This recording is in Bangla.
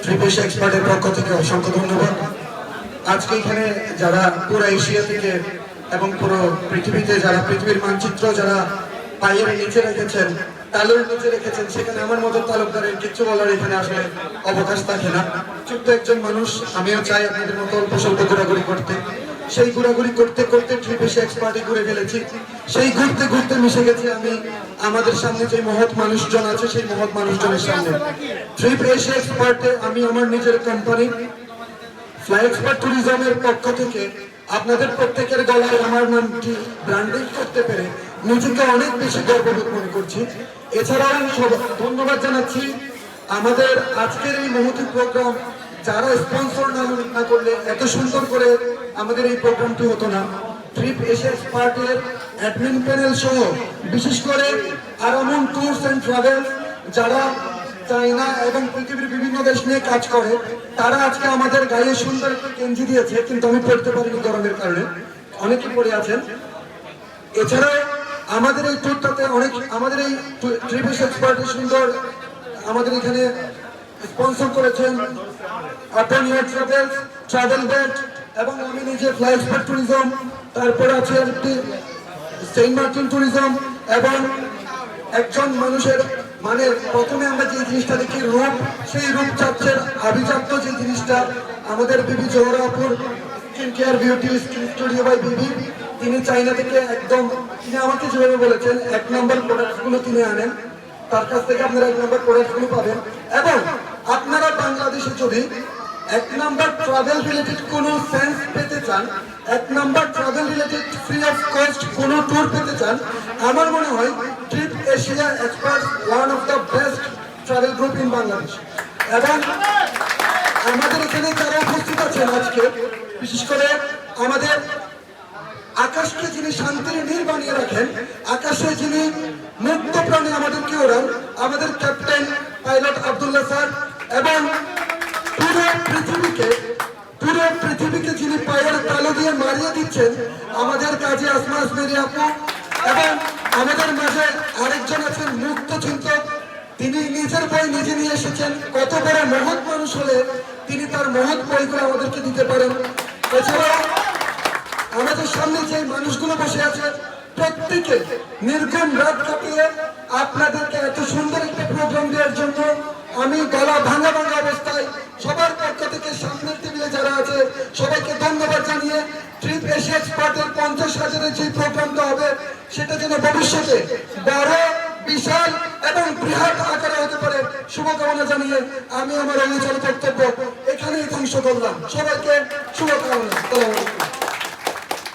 ট্রিপেশ এক্সপার্টের পক্ষ থেকে অসংখ্য ধন্যবাদ। আজকে এখানে যারা পুরো এশিয়া থেকে এবং পুরো পৃথিবীতে যারা পৃথিবীর মানচিত্র যারা পায়ের নিচে রেখেছেন, তালুর নিচে রেখেছেন, সেখানে আমার মতো তালুকদারের কিছু বলার এখানে আসলে অবকাশ থাকে না। ছোট্ট একজন মানুষ, আমিও চাই আপনাদের মতো অল্প স্বল্প ঘোরাঘুরি করতে। সেই ঘোরাঘুরি করতে করতে ট্রিপেশ এক্সপার্টে ঘুরে ফেলেছি। সেই ঘুরতে ঘুরতে মিশে গেছি আমি আমাদের সামনে যে মহৎ মানুষজন আছে সেই মহৎ মানুষজনের সামনে। ট্রিপেশ এক্সপার্টে আমি আমার নিজের কোম্পানি ফ্লাই এক্সপার্ট ট্যুরিজমের পক্ষ থেকে আপনাদের প্রত্যেকের গলায় আমার নামটি ব্র্যান্ডিং করতে পেরে নিজেকে অনেক বেশি গর্ববোধ মনে করছি। এছাড়াও ধন্যবাদ জানাচ্ছি আমাদের আজকের এই মহতী প্রোগ্রাম যারা স্পন্সর না করলে এত সুন্দর করে আমাদের এই প্রোগ্রামটি হতো না। ট্রিপেশ এক্সপার্টের অ্যাডমিন প্যানেল সহ বিশেষ করে আরামন ট্যুরস অ্যান্ড ট্রাভেলস যারা চায়না এবং পৃথিবীর বিভিন্ন দেশ নিয়ে কাজ করে, তারা আজকে আমাদের গায়ে সুন্দর একটা গেঞ্জি দিয়েছে, কিন্তু আমি পড়তে পারিনি গরমের কারণে, অনেকে পড়ে আছেন। এছাড়াও আমাদের এই ট্যুরটাতে আমাদের এই ট্রিপেশ এক্সপার্টের সুন্দর আমাদের এখানে স্পন্সর করেছেন আপন ইয়ার ট্রাভেলস, ট্রাভেল ব্যান্ড এবং আমি নিজে ফ্লাই এক্সপার্ট ট্যুরিজম, তারপরে আছে একটি সেন্ট মার্টিন ট্যুরিজম। এবং একজন মানুষের মানে প্রথমে আমরা যে জিনিসটা দেখি রূপ, সেই রূপ চাচ্ছের আভিজাত্য যে জিনিসটা আমাদের বিবি জোহরাপুর skin care beauty skin studio by Bibi, তিনি চাইনা থেকে একদম, তিনি আমাকে যেভাবে বলেছেন 1 নম্বর প্রোডাক্টগুলো তিনি আনেন, তার কাছ থেকে আপনারা 1 নম্বর প্রোডাক্টগুলো পাবেন। এবং আপনারা বাংলাদেশে যদি 1 নম্বর ট্রাভেল রিলেটেড কোনো সেন্স পেতে চান, 1 number travel related free of cost কোনো ট্যুর পেতে চান, আমার মনে হয় Trip Asia Experts one of the best travel group in Bangladesh. এবং আমাদের এখানে যারা উপস্থিত আছেন আজকে, বিশেষ করে আমাদের আকাশকে যিনি শান্তির নীড় বানিয়ে রাখেন, আকাশে যিনি মুক্ত প্রাণে আমাদেরকে ওড়ান, আমাদের ক্যাপ্টেন পাইলট আব্দুল্লাহ স্যার, এবং পুরো পৃথিবীকে যিনি পায়ের তালু দিয়ে মারিয়ে দিচ্ছেন আমাদের কাজী আসমা আসমেরি আপু। এবং আমাদের মাঝে আরেকজন আছেন মুক্ত চিন্তক, তিনি নিজের বই নিজে নিয়ে এসেছেন। কত বড় মহৎ মানুষ হলে তিনি তার মহৎ বইগুলো আমাদেরকে দিতে পারেন। এছাড়াও আমাদের সামনে যে মানুষগুলো বসে আছে, প্রত্যেকে নির্ঘুম রাত কাটিয়ে আপনাদেরকে এত সুন্দর একটা প্রোগ্রাম দেওয়ার জন্য আমি গলা ভাঙা অবস্থায় সবার পক্ষ থেকে সামনের টেবিলে যারা আছে সবাইকে ধন্যবাদ জানিয়ে ট্রিপেশ এক্সপার্টের 50,000-এর যে প্রোগ্রামটা হবে সেটা যেন ভবিষ্যতে বড়, বিশাল এবং বৃহৎ আকারে হতে পারে শুভকামনা জানিয়ে আমি আমার অনুযায়ী বক্তব্য এখানেই ধ্বংস করলাম। সবাইকে শুভকামনা।